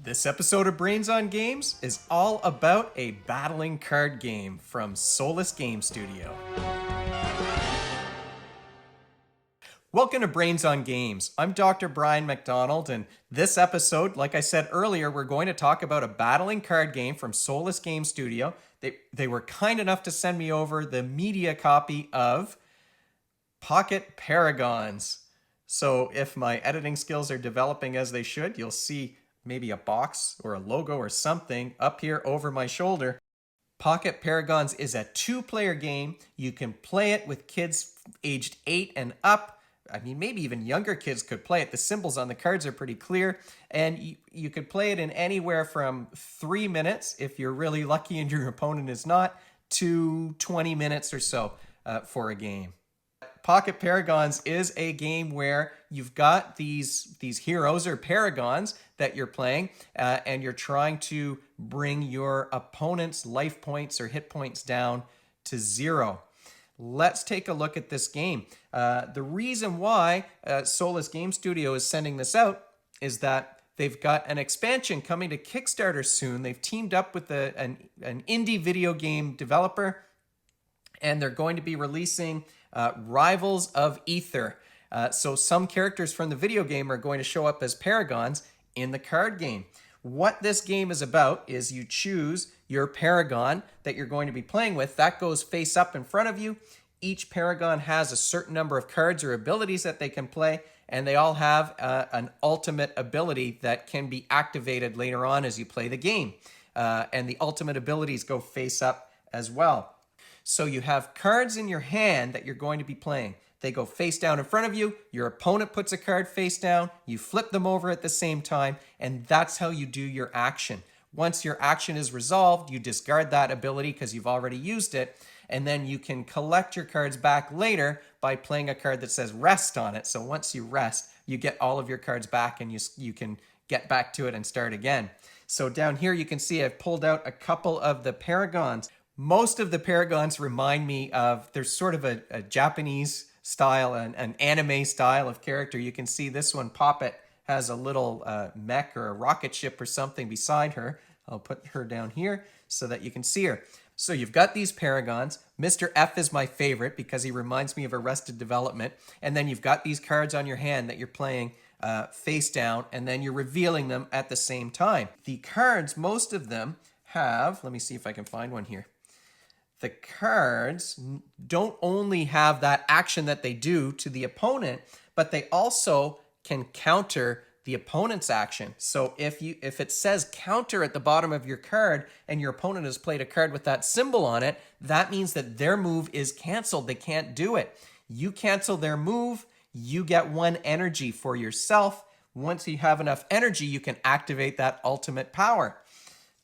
This episode of Brains on Games is all about a battling card game from Solus Game Studio. Welcome to Brains on Games. I'm Dr. Brian McDonald, and this episode, like I said earlier, we're going to talk about a battling card game from Solus Game Studio. They were kind enough to send me over the media copy of Pocket Paragons. So if my editing skills are developing as they should, you'll see maybe a box or a logo or something up here over my shoulder. Pocket Paragons is a two-player game. You can play it with kids aged 8 and up. I mean, maybe even younger kids could play it. The symbols on the cards are pretty clear. And you could play it in anywhere from 3 minutes, if you're really lucky and your opponent is not, to 20 minutes or so for a game. Pocket Paragons is a game where you've got these heroes or paragons that you're playing, and you're trying to bring your opponent's life points or hit points down to 0. Let's take a look at this game. The reason why Solus Game Studio is sending this out is that they've got an expansion coming to Kickstarter soon. They've teamed up with an indie video game developer, and they're going to be releasing Rivals of Aether. So some characters from the video game are going to show up as paragons in the card game. What this game is about is you choose your paragon that you're going to be playing with. That goes face up in front of you. Each paragon has a certain number of cards or abilities that they can play, and they all have an ultimate ability that can be activated later on as you play the game. And the ultimate abilities go face up as well. So you have cards in your hand that you're going to be playing. They go face down in front of you. Your opponent puts a card face down. You flip them over at the same time, and that's how you do your action. Once your action is resolved, you discard that ability because you've already used it, and then you can collect your cards back later by playing a card that says rest on it. So once you rest, you get all of your cards back, and you can get back to it and start again. So down here you can see I've pulled out a couple of the paragons. Most of the paragons remind me of, there's sort of a Japanese style, an anime style of character. You can see this one, Poppet, has a little mech or a rocket ship or something beside her. I'll put her down here so that you can see her. So you've got these paragons. Mr. F is my favorite because he reminds me of Arrested Development. And then you've got these cards on your hand that you're playing face down, and then you're revealing them at the same time. The cards, most of them have, let me see if I can find one here. The cards don't only have that action that they do to the opponent, but they also can counter the opponent's action. So if it says counter at the bottom of your card and your opponent has played a card with that symbol on it, that means that their move is canceled. They can't do it. You cancel their move, you get 1 energy for yourself. Once you have enough energy, you can activate that ultimate power.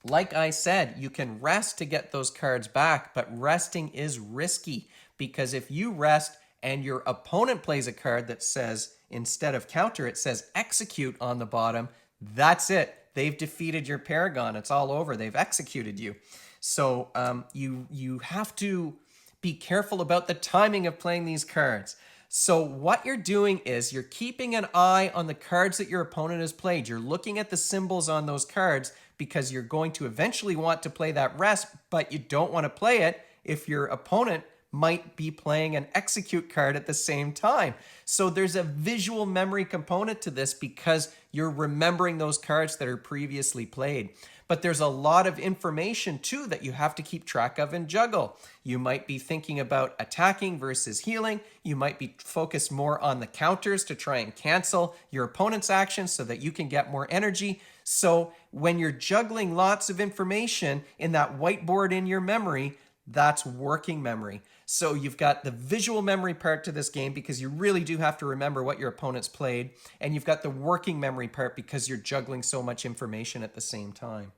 Like I said, you can rest to get those cards back, but resting is risky because if you rest and your opponent plays a card that says, instead of counter, it says execute on the bottom, that's it. They've defeated your paragon. It's all over. They've executed you. So you have to be careful about the timing of playing these cards. So what you're doing is you're keeping an eye on the cards that your opponent has played. You're looking at the symbols on those cards because you're going to eventually want to play that rest, but you don't want to play it if your opponent might be playing an execute card at the same time. So there's a visual memory component to this because you're remembering those cards that are previously played. But there's a lot of information too that you have to keep track of and juggle. You might be thinking about attacking versus healing. You might be focused more on the counters to try and cancel your opponent's actions so that you can get more energy. So when you're juggling lots of information in that whiteboard in your memory, that's working memory. So you've got the visual memory part to this game because you really do have to remember what your opponent's played. And you've got the working memory part because you're juggling so much information at the same time.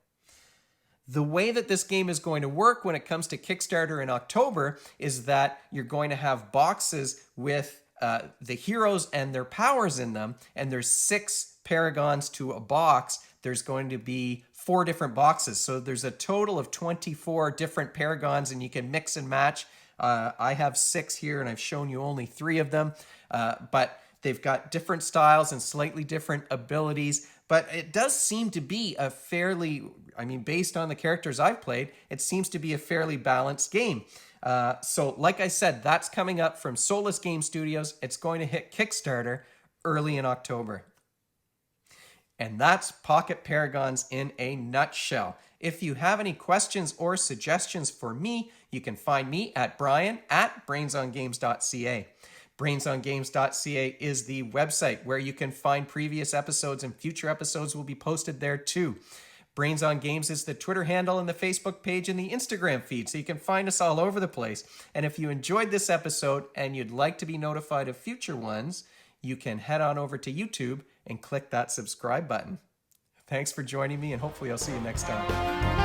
The way that this game is going to work when it comes to Kickstarter in October is that you're going to have boxes with the heroes and their powers in them, and there's 6 paragons to a box. There's going to be 4 different boxes, so there's a total of 24 different paragons, and you can mix and match. I have 6 here, and I've shown you only 3 of them, but they've got different styles and slightly different abilities, But it does seem to be a fairly, based on the characters I've played, it seems to be a fairly balanced game. So like I said, that's coming up from Solus Game Studios. It's going to hit Kickstarter early in October. And that's Pocket Paragons in a nutshell. If you have any questions or suggestions for me, you can find me at brian@brainsongames.ca. Brainsongames.ca is the website where you can find previous episodes, and future episodes will be posted there too. Brains on Games is the Twitter handle and the Facebook page and the Instagram feed, so you can find us all over the place. And if you enjoyed this episode and you'd like to be notified of future ones, you can head on over to YouTube and click that subscribe button. Thanks for joining me, and hopefully I'll see you next time.